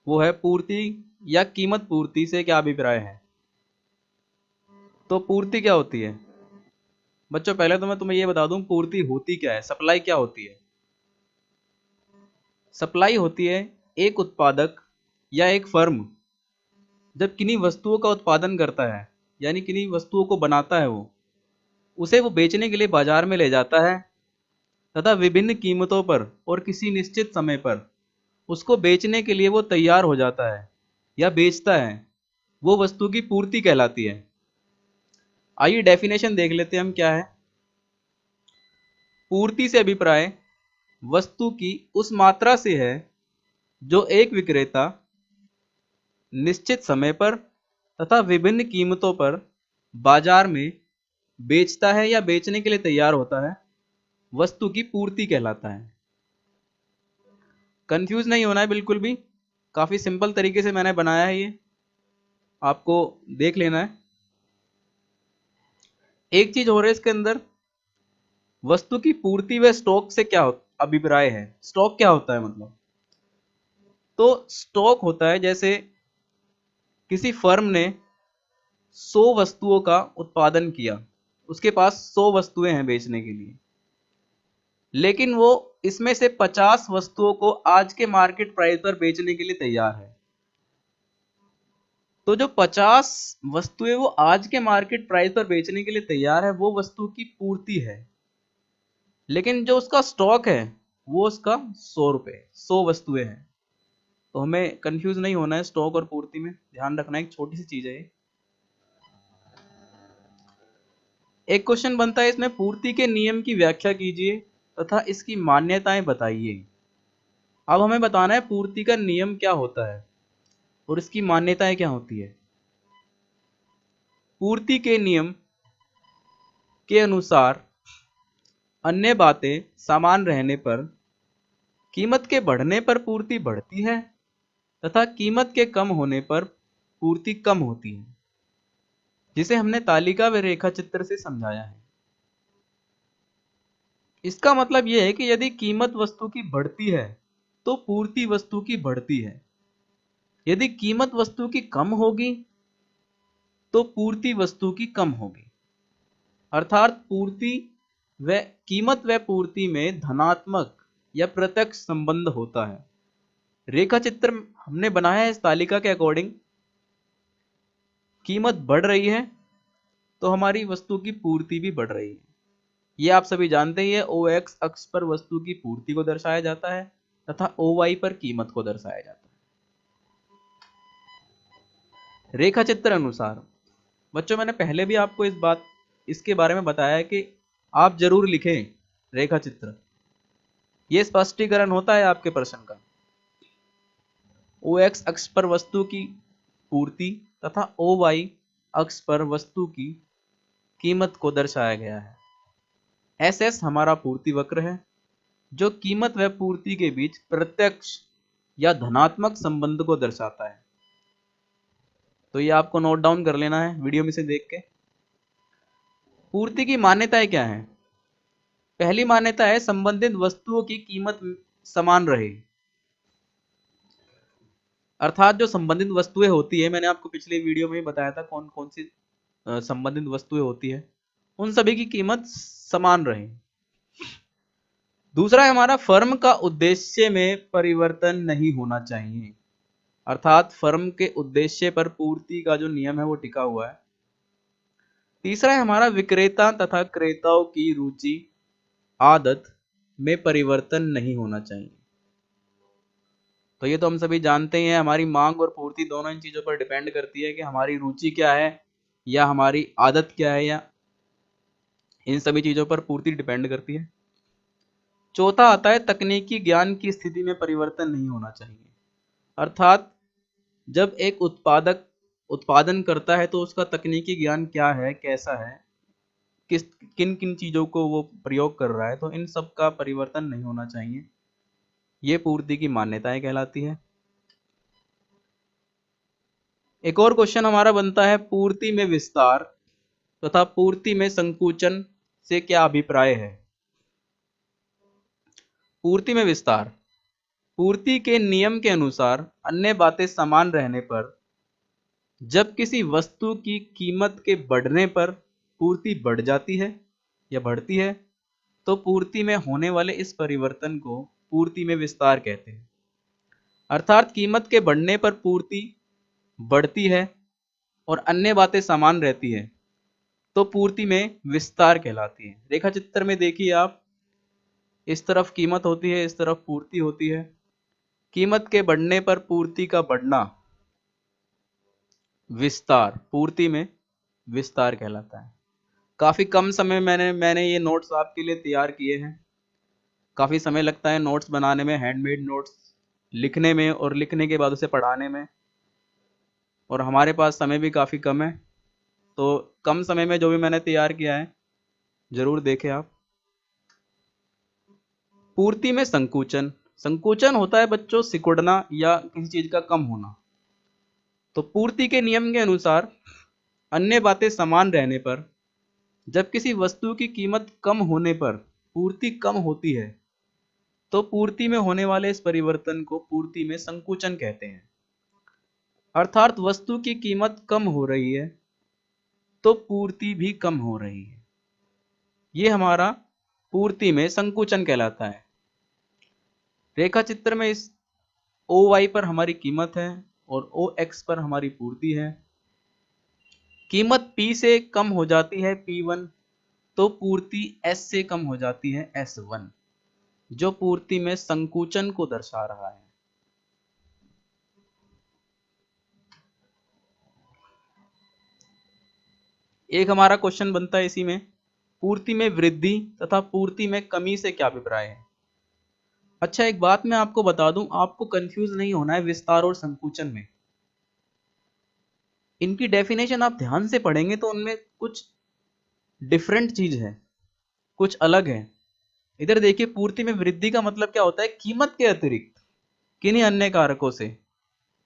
वो है पूर्ति या कीमत पूर्ति से क्या अभिप्राय है। तो पूर्ति क्या होती है बच्चों, पहले तो मैं तुम्हें ये बता दूं पूर्ति होती क्या है, सप्लाई क्या होती है। सप्लाई होती है एक उत्पादक या एक फर्म जब किन्हीं वस्तुओं का उत्पादन करता है, यानी किन्हीं वस्तुओं को बनाता है, वो उसे वो बेचने के लिए बाजार में ले जाता है तथा विभिन्न कीमतों पर और किसी निश्चित समय पर उसको बेचने के लिए वो तैयार हो जाता है या बेचता है, वो वस्तु की पूर्ति कहलाती है। आइए डेफिनेशन देख लेते हैं हम क्या है। पूर्ति से अभिप्राय वस्तु की उस मात्रा से है जो एक विक्रेता निश्चित समय पर तथा विभिन्न कीमतों पर बाजार में बेचता है या बेचने के लिए तैयार होता है, वस्तु की पूर्ति कहलाता है। कंफ्यूज नहीं होना है बिल्कुल भी, काफी सिंपल तरीके से मैंने बनाया है, ये आपको देख लेना है। एक चीज हो रही है इसके अंदर, वस्तु की पूर्ति व स्टॉक से क्या अभिप्राय है। स्टॉक क्या होता है मतलब, तो स्टॉक होता है जैसे किसी फर्म ने 100 वस्तुओं का उत्पादन किया, उसके पास 100 वस्तुएं हैं बेचने के लिए, लेकिन वो इसमें से 50 वस्तुओं को आज के मार्केट प्राइस पर बेचने के लिए तैयार है। तो जो 50 वस्तुएं वो आज के मार्केट प्राइस पर बेचने के लिए तैयार है, वो वस्तु की पूर्ति है। लेकिन जो उसका स्टॉक है वो उसका 100 रुपए, 100 वस्तुएं हैं। तो हमें कंफ्यूज नहीं होना है, स्टॉक और पूर्ति में ध्यान रखना, एक छोटी सी चीज है ये। एक क्वेश्चन बनता है इसमें, पूर्ति के नियम की व्याख्या कीजिए तथा इसकी मान्यताएं बताइए। अब हमें बताना है पूर्ति का नियम क्या होता है और इसकी मान्यताएं क्या होती है। पूर्ति के नियम के अनुसार अन्य बातें समान रहने पर कीमत के बढ़ने पर पूर्ति बढ़ती है तथा कीमत के कम होने पर पूर्ति कम होती है, जिसे हमने तालिका व रेखा चित्र से समझाया है। इसका मतलब यह है कि यदि कीमत वस्तु की बढ़ती है तो पूर्ति वस्तु की बढ़ती है, यदि कीमत वस्तु की कम होगी तो पूर्ति वस्तु की कम होगी। अर्थात पूर्ति व कीमत व पूर्ति में धनात्मक या प्रत्यक्ष संबंध होता है। रेखा चित्र हमने बनाया है इस तालिका के अकॉर्डिंग। कीमत बढ़ रही है तो हमारी वस्तु की पूर्ति भी बढ़ रही है। ये आप सभी जानते ही है, ओ एक्स अक्ष पर वस्तु की पूर्ति को दर्शाया जाता है तथा ओ वाई पर कीमत को दर्शाया जाता है। रेखा चित्र अनुसार बच्चों, मैंने पहले भी आपको इसके बारे में बताया है कि आप जरूर लिखें रेखा चित्र, यह स्पष्टीकरण होता है आपके प्रश्न का। ओ एक्स अक्ष पर वस्तु की पूर्ति तथा ओ वाई अक्ष पर वस्तु की कीमत को दर्शाया गया है। एस एस हमारा पूर्ति वक्र है जो कीमत व पूर्ति के बीच प्रत्यक्ष या धनात्मक संबंध को दर्शाता है। तो ये आपको नोट डाउन कर लेना है वीडियो में से देख के। पूर्ति की मान्यताएं क्या है। पहली मान्यता है संबंधित वस्तुओं की कीमत समान रहे। अर्थात जो संबंधित वस्तुएं होती है, मैंने आपको पिछले वीडियो में बताया था कौन कौन सी संबंधित वस्तुएं होती है, उन सभी की कीमत समान रहे। दूसरा है हमारा, फर्म का उद्देश्य में परिवर्तन नहीं होना चाहिए। अर्थात फर्म के उद्देश्य पर पूर्ति का जो नियम है वो टिका हुआ है। तीसरा है हमारा, विक्रेता तथा क्रेताओं की रुचि आदत में परिवर्तन नहीं होना चाहिए। तो ये तो हम सभी जानते हैं, हमारी मांग और पूर्ति दोनों इन चीजों पर डिपेंड करती है कि हमारी रुचि क्या है या हमारी आदत क्या है, या इन सभी चीजों पर पूर्ति डिपेंड करती है। चौथा आता है, तकनीकी ज्ञान की स्थिति में परिवर्तन नहीं होना चाहिए। अर्थात जब एक उत्पादक उत्पादन करता है तो उसका तकनीकी ज्ञान क्या है, कैसा है, किन किन चीजों को वो प्रयोग कर रहा है, तो इन सब का परिवर्तन नहीं होना चाहिए। ये पूर्ति की मान्यताएं कहलाती है। एक और क्वेश्चन हमारा बनता है, पूर्ति में विस्तार तथा पूर्ति में संकुचन से क्या अभिप्राय है। पूर्ति में विस्तार, पूर्ति के नियम के अनुसार अन्य बातें समान रहने पर जब किसी वस्तु की कीमत के बढ़ने पर पूर्ति बढ़ जाती है या बढ़ती है, तो पूर्ति में होने वाले इस परिवर्तन को पूर्ति में विस्तार कहते हैं। अर्थात कीमत के बढ़ने पर पूर्ति बढ़ती है और अन्य बातें समान रहती है, तो पूर्ति में विस्तार कहलाती है। रेखा चित्र में देखिए आप, इस तरफ कीमत होती है, इस तरफ पूर्ति होती है। कीमत के बढ़ने पर पूर्ति का बढ़ना विस्तार, पूर्ति में विस्तार कहलाता है। काफी कम समय मैंने ये नोट्स आपके लिए तैयार किए हैं। काफी समय लगता है नोट्स बनाने में, हैंडमेड नोट्स लिखने में और लिखने के बाद उसे पढ़ाने में, और हमारे पास समय भी काफी कम है। तो कम समय में जो भी मैंने तैयार किया है जरूर देखें आप। पूर्ति में संकुचन, संकुचन होता है बच्चों सिकुड़ना या किसी चीज का कम होना। तो पूर्ति के नियम के अनुसार अन्य बातें समान रहने पर जब किसी वस्तु की कीमत कम होने पर पूर्ति कम होती है, तो पूर्ति में होने वाले इस परिवर्तन को पूर्ति में संकुचन कहते हैं। अर्थात वस्तु की कीमत कम हो रही है तो पूर्ति भी कम हो रही है। ये हमारा पूर्ति में संकुचन कहलाता है। रेखा चित्र में इस OY पर हमारी कीमत है और OX पर हमारी पूर्ति है। कीमत P से कम हो जाती है P1, तो पूर्ति S से कम हो जाती है S1, जो पूर्ति में संकुचन को दर्शा रहा है। एक हमारा क्वेश्चन बनता है इसी में, पूर्ति में वृद्धि तथा पूर्ति में कमी से क्या अभिप्राय है। अच्छा, एक बात मैं आपको बता दूं, आपको कंफ्यूज नहीं होना है विस्तार और संकुचन में। इनकी डेफिनेशन आप ध्यान से पढ़ेंगे तो उनमें कुछ डिफरेंट चीज है, कुछ अलग है। इधर देखिए, पूर्ति में वृद्धि का मतलब क्या होता है, कीमत के अतिरिक्त किन्हीं अन्य कारकों से।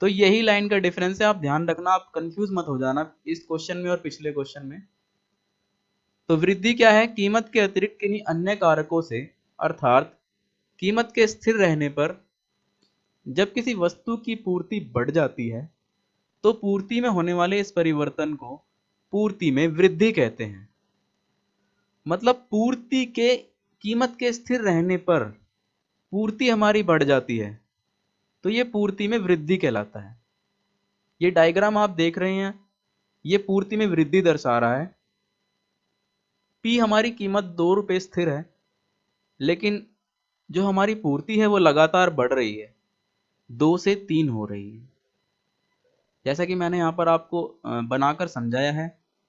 तो यही लाइन का डिफरेंस है, आप ध्यान रखना, आप कंफ्यूज मत हो जाना इस क्वेश्चन में और पिछले क्वेश्चन में। तो वृद्धि क्या है, कीमत के अतिरिक्त किन्हीं अन्य कारकों से, अर्थात कीमत के स्थिर रहने पर जब किसी वस्तु की पूर्ति बढ़ जाती है तो पूर्ति में होने वाले इस परिवर्तन को पूर्ति में वृद्धि कहते हैं। मतलब पूर्ति के कीमत के स्थिर रहने पर पूर्ति हमारी बढ़ जाती है तो ये पूर्ति में वृद्धि कहलाता है। ये डायग्राम आप देख रहे हैं, ये पूर्ति में वृद्धि दर्शा रहा है। P हमारी कीमत 2 रुपए स्थिर है, लेकिन जो हमारी पूर्ति है वो लगातार बढ़ रही है, 2 से 3 हो रही है। जैसा कि मैंने यहाँ पर आपको बनाकर समझाया है,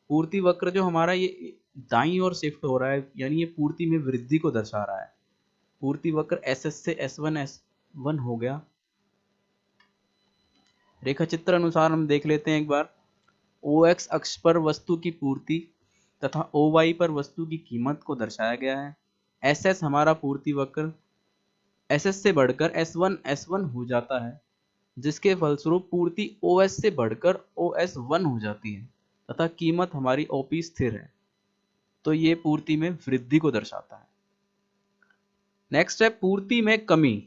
पूर्ति वक्र जो हमारा ये दाईं ओर शिफ्ट हो रहा है, यानी ये पूर्ति में वृद्धि को दर्शा रहा है। पूर्ति वक्र SS से S1 हो गया। रेखा चित्र अनुसार हम देख लेते हैं एक बार। OX अक्ष पर वस्तु की पूर्ति तथा OY पर वस्तु की कीमत को दर्शाया गया है। SS हमारा पूर्ति वक्र, SS से बढ़कर S1 हो जाता है, जिसके फलस्वरूप पूर्ति OS से बढ़कर OS1 हो जाती है तथा कीमत हमारी OP स्थिर है। तो ये पूर्ति में वृद्धि को दर्शाता है। नेक्स्ट है पूर्ति में कमी।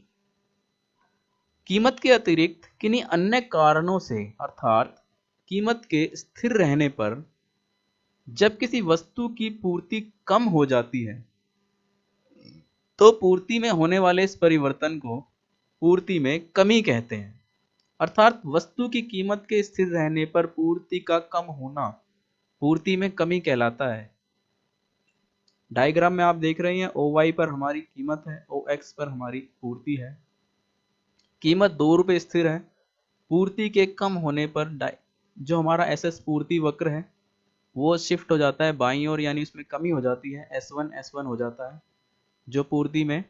कीमत के अतिरिक्त किन्हीं अन्य कारणों से, अर्थात कीमत के स्थिर रहने पर जब किसी वस्तु की पूर्ति कम हो जाती है तो पूर्ति में होने वाले इस परिवर्तन को पूर्ति में कमी कहते हैं। अर्थात वस्तु की कीमत के स्थिर रहने पर पूर्ति का कम होना पूर्ति में कमी कहलाता है। डायग्राम में आप देख रहे हैं, OY पर हमारी कीमत है, OX पर हमारी पूर्ति है। कीमत 2 रुपए स्थिर है, पूर्ति के कम होने पर जो हमारा SS पूर्ति वक्र है वो शिफ्ट हो जाता है बाईं ओर, यानी उसमें कमी हो जाती है, S1 हो जाता है, जो पूर्ति में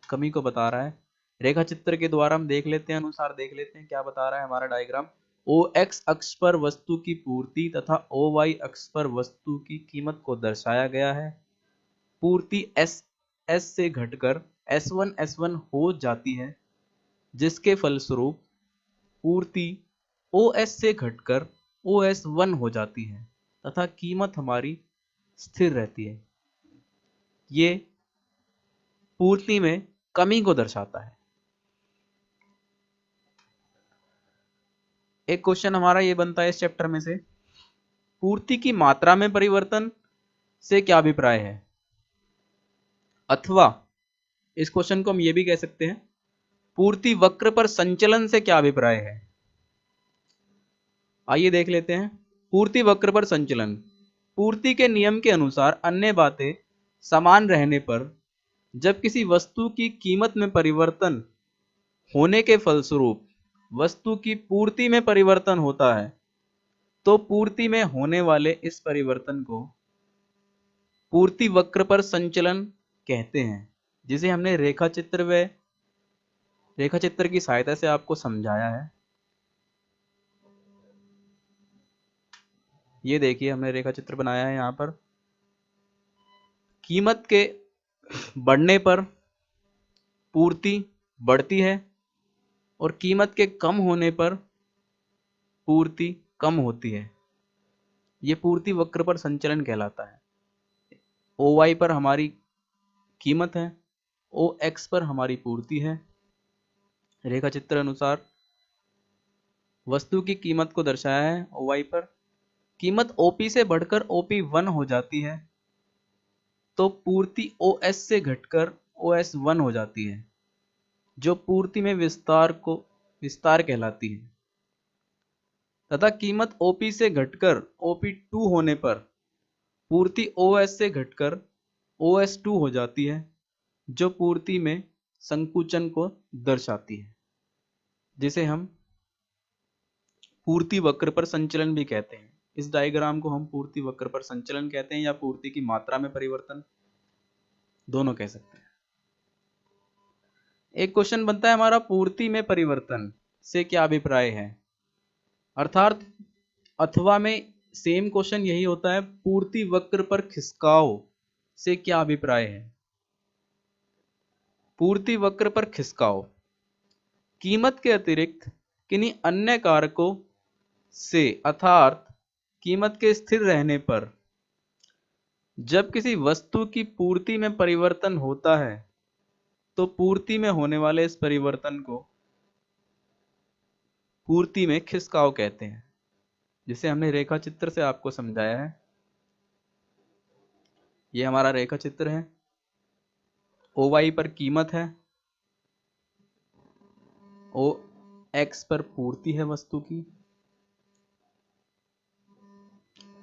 कमी को बता रहा है। रेखा चित्र के द्वारा हम देख लेते हैं, अनुसार देख लेते हैं क्या बता रहा है हमारा डायग्राम। OX अक्ष पर वस्तु की पूर्ति तथा OY अक्ष पर वस्तु की कीमत को दर्शाया गया है। पूर्ति SS से घटकर S1 हो जाती है, जिसके फलस्वरूप पूर्ति OS से घटकर OS1 हो जाती है तथा कीमत हमारी स्थिर रहती है। ये पूर्ति में कमी को दर्शाता है। एक क्वेश्चन हमारा ये बनता है इस चैप्टर में से, पूर्ति की मात्रा में परिवर्तन से क्या अभिप्राय है, अथवा इस क्वेश्चन को हम ये भी कह सकते हैं, पूर्ति वक्र पर संचलन से क्या अभिप्राय है। आइए देख लेते हैं। पूर्ति वक्र पर संचलन, पूर्ति के नियम के अनुसार अन्य बातें समान रहने पर जब किसी वस्तु की कीमत में परिवर्तन होने के फलस्वरूप वस्तु की पूर्ति में परिवर्तन होता है तो पूर्ति में होने वाले इस परिवर्तन को पूर्ति वक्र पर संचलन कहते हैं, जिसे हमने रेखा चित्र की सहायता से आपको समझाया है। ये देखिए हमने रेखा चित्र बनाया है। यहां पर कीमत के बढ़ने पर पूर्ति बढ़ती है और कीमत के कम होने पर पूर्ति कम होती है। ये पूर्ति वक्र पर संचलन कहलाता है। OY पर हमारी कीमत है, OX पर हमारी पूर्ति है। रेखा चित्र अनुसार वस्तु की कीमत को दर्शाया है। OY पर कीमत OP से बढ़कर OP1 हो जाती है तो पूर्ति OS से घटकर OS1 हो जाती है, जो पूर्ति में विस्तार कहलाती है। तथा कीमत OP से घटकर OP2 होने पर पूर्ति OS से घटकर OS2 हो जाती है, जो पूर्ति में संकुचन को दर्शाती है, जिसे हम पूर्ति वक्र पर संचलन भी कहते हैं। इस डायग्राम को हम पूर्ति वक्र पर संचलन कहते हैं या पूर्ति की मात्रा में परिवर्तन, दोनों कह सकते हैं। एक क्वेश्चन बनता है हमारा, पूर्ति में परिवर्तन से क्या अभिप्राय है, अर्थात अथवा में सेम क्वेश्चन यही होता है, पूर्ति वक्र पर खिसकाव से क्या अभिप्राय है। पूर्ति वक्र पर खिसकाव कीमत के अतिरिक्त किन्हीं अन्य कारकों से अर्थात कीमत के स्थिर रहने पर जब किसी वस्तु की पूर्ति में परिवर्तन होता है तो पूर्ति में होने वाले इस परिवर्तन को पूर्ति में खिसकाव कहते हैं, जिसे हमने रेखा चित्र से आपको समझाया है। यह हमारा रेखा चित्र है। OY पर कीमत है, OX पर पूर्ति है वस्तु की।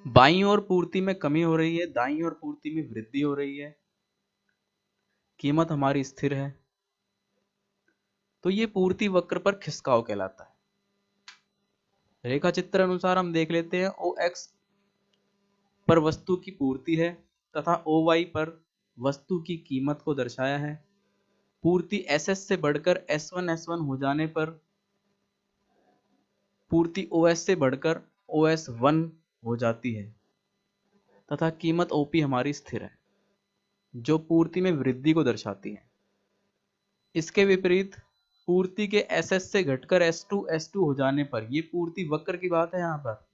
बाईं ओर पूर्ति में कमी हो रही है, दाईं ओर पूर्ति में वृद्धि हो रही है। कीमत हमारी स्थिर है, तो ये पूर्ति वक्र पर खिसकाव कहलाता है। रेखा चित्र अनुसार हम देख लेते हैं, OX पर वस्तु की पूर्ति है तथा OY पर वस्तु की कीमत को दर्शाया है। पूर्ति SS से बढ़कर S1 हो जाने पर पूर्ति OS से बढ़कर OS1 हो जाती है तथा कीमत OP हमारी स्थिर है, जो पूर्ति में वृद्धि को दर्शाती है। इसके विपरीत पूर्ति के SS से घटकर S2 हो जाने पर, ये पूर्ति वक्र की बात है, यहां पर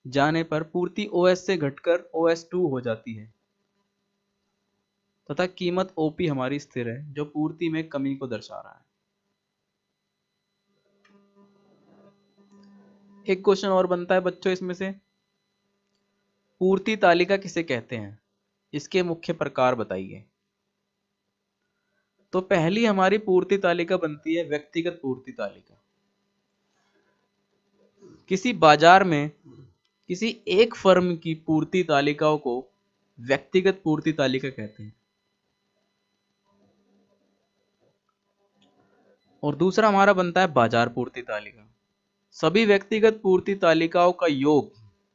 जाने पर पूर्ति OS से घटकर OS2 हो जाती है तथा कीमत OP हमारी स्थिर है, जो पूर्ति में कमी को दर्शा रहा है। एक क्वेश्चन और बनता है बच्चों इसमें से, पूर्ति तालिका किसे कहते हैं, इसके मुख्य प्रकार बताइए। तो पहली हमारी पूर्ति तालिका बनती है व्यक्तिगत पूर्ति तालिका। किसी बाजार में किसी एक फर्म की पूर्ति तालिकाओं को व्यक्तिगत पूर्ति तालिका कहते हैं। और दूसरा हमारा बनता है बाजार पूर्ति तालिका। सभी व्यक्तिगत पूर्ति तालिकाओं का योग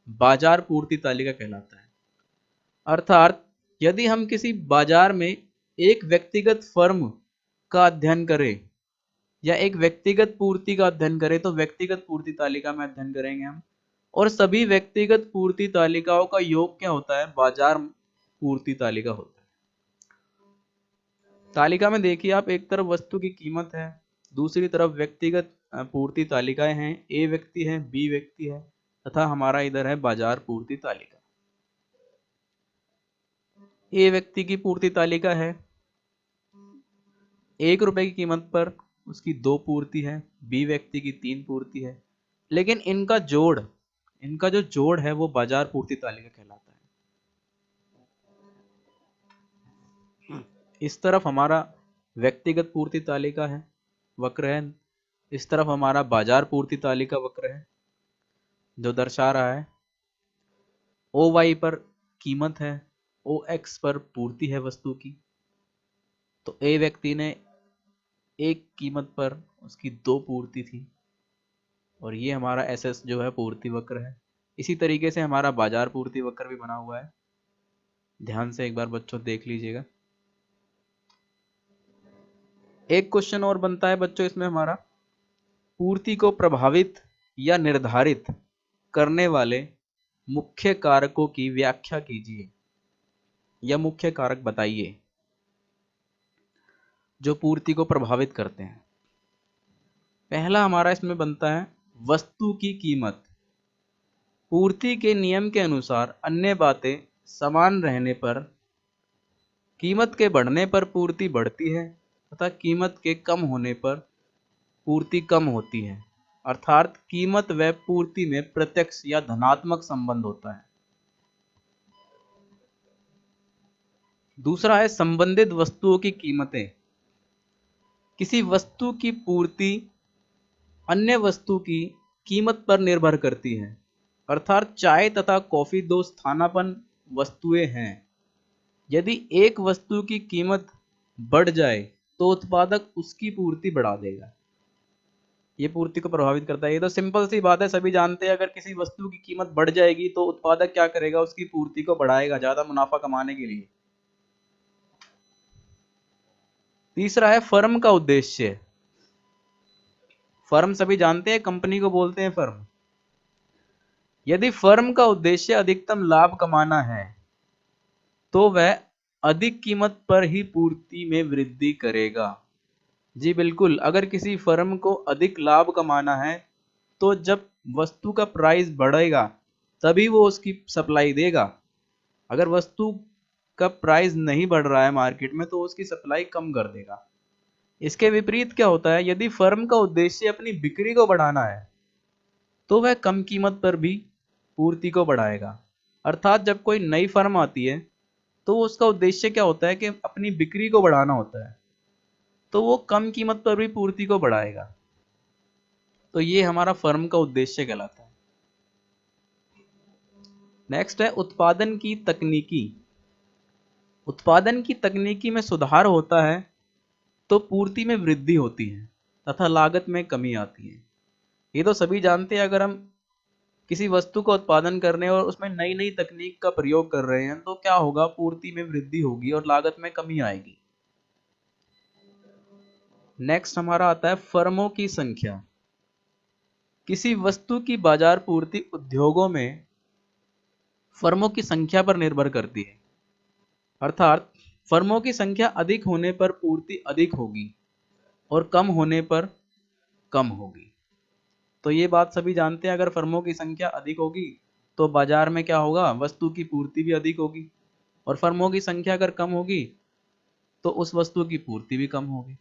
बाजार पूर्ति तालिका कहलाता है। अर्थात यदि हम किसी बाजार में एक व्यक्तिगत फर्म का अध्ययन करें या एक व्यक्तिगत पूर्ति का अध्ययन करें तो व्यक्तिगत पूर्ति तालिका में अध्ययन करेंगे हम, और सभी व्यक्तिगत पूर्ति तालिकाओं का योग क्या होता है, बाजार पूर्ति तालिका होता है। तालिका में देखिए आप, एक तरफ वस्तु की कीमत है, दूसरी तरफ व्यक्तिगत पूर्ति तालिकाएं हैं, A व्यक्ति है, B व्यक्ति है तथा हमारा इधर है बाजार पूर्ति तालिका। A व्यक्ति की पूर्ति तालिका है, 1 रुपए की कीमत पर उसकी 2 पूर्ति है, B व्यक्ति की 3 पूर्ति है लेकिन इनका जो जोड़ है वो बाजार पूर्ति तालिका कहलाता है। इस तरफ हमारा व्यक्तिगत पूर्ति तालिका है, वक्र है। इस तरफ हमारा बाजार पूर्ति तालिका वक्र है, जो दर्शा रहा है ओ वाई पर कीमत है, ओ एक्स पर पूर्ति है वस्तु की। तो ए व्यक्ति ने एक कीमत पर उसकी 2 पूर्ति थी, और ये हमारा एस एस जो है पूर्ति वक्र है। इसी तरीके से हमारा बाजार पूर्ति वक्र भी बना हुआ है। ध्यान से एक बार बच्चों देख लीजिएगा। एक क्वेश्चन और बनता है बच्चों इसमें हमारा, पूर्ति को प्रभावित या निर्धारित करने वाले मुख्य कारकों की व्याख्या कीजिए, या मुख्य कारक बताइए जो पूर्ति को प्रभावित करते हैं। पहला हमारा इसमें बनता है वस्तु की कीमत। पूर्ति के नियम के अनुसार अन्य बातें समान रहने पर कीमत के बढ़ने पर पूर्ति बढ़ती है तथा कीमत के कम होने पर पूर्ति कम होती है। अर्थात कीमत व पूर्ति में प्रत्यक्ष या धनात्मक संबंध होता है। दूसरा है संबंधित वस्तुओं की कीमतें। किसी वस्तु की पूर्ति अन्य वस्तु की कीमत पर निर्भर करती है। अर्थात चाय तथा कॉफी 2 स्थानापन्न वस्तुएं हैं। यदि एक वस्तु की कीमत बढ़ जाए तो उत्पादक उसकी पूर्ति बढ़ा देगा। ये पूर्ति को प्रभावित करता है। ये तो सिंपल सी बात है, सभी जानते हैं। अगर किसी वस्तु की कीमत बढ़ जाएगी तो उत्पादक क्या करेगा, उसकी पूर्ति को बढ़ाएगा ज्यादा मुनाफा कमाने के लिए। तीसरा है फर्म का उद्देश्य। फर्म सभी जानते हैं, कंपनी को बोलते हैं फर्म। यदि फर्म का उद्देश्य अधिकतम लाभ कमाना है तो वह अधिक कीमत पर ही पूर्ति में वृद्धि करेगा। जी बिल्कुल, अगर किसी फर्म को अधिक लाभ कमाना है तो जब वस्तु का प्राइस बढ़ेगा तभी वो उसकी सप्लाई देगा। अगर वस्तु का प्राइस नहीं बढ़ रहा है मार्केट में तो उसकी सप्लाई कम कर देगा। इसके विपरीत क्या होता है, यदि फर्म का उद्देश्य अपनी बिक्री को बढ़ाना है तो वह कम कीमत पर भी पूर्ति को बढ़ाएगा। अर्थात जब कोई नई फर्म आती है तो उसका उद्देश्य क्या होता है कि अपनी बिक्री को बढ़ाना होता है, तो वो कम कीमत पर भी पूर्ति को बढ़ाएगा। तो ये हमारा फर्म का उद्देश्य कहलाता है। नेक्स्ट है उत्पादन की तकनीकी। उत्पादन की तकनीकी में सुधार होता है तो पूर्ति में वृद्धि होती है तथा लागत में कमी आती है। ये तो सभी जानते हैं, अगर हम किसी वस्तु का उत्पादन कर रहे हैं और उसमें नई नई तकनीक का प्रयोग कर रहे हैं तो क्या होगा, पूर्ति में वृद्धि होगी और लागत में कमी आएगी। नेक्स्ट हमारा आता है फर्मों की संख्या। किसी वस्तु की बाजार पूर्ति उद्योगों में फर्मों की संख्या पर निर्भर करती है। अर्थात फर्मों की संख्या अधिक होने पर पूर्ति अधिक होगी और कम होने पर कम होगी। तो ये बात सभी जानते हैं, अगर फर्मों की संख्या अधिक होगी तो बाजार में क्या होगा, वस्तु की पूर्ति भी अधिक होगी, और फर्मों की संख्या अगर कम होगी तो उस वस्तु की पूर्ति भी कम होगी।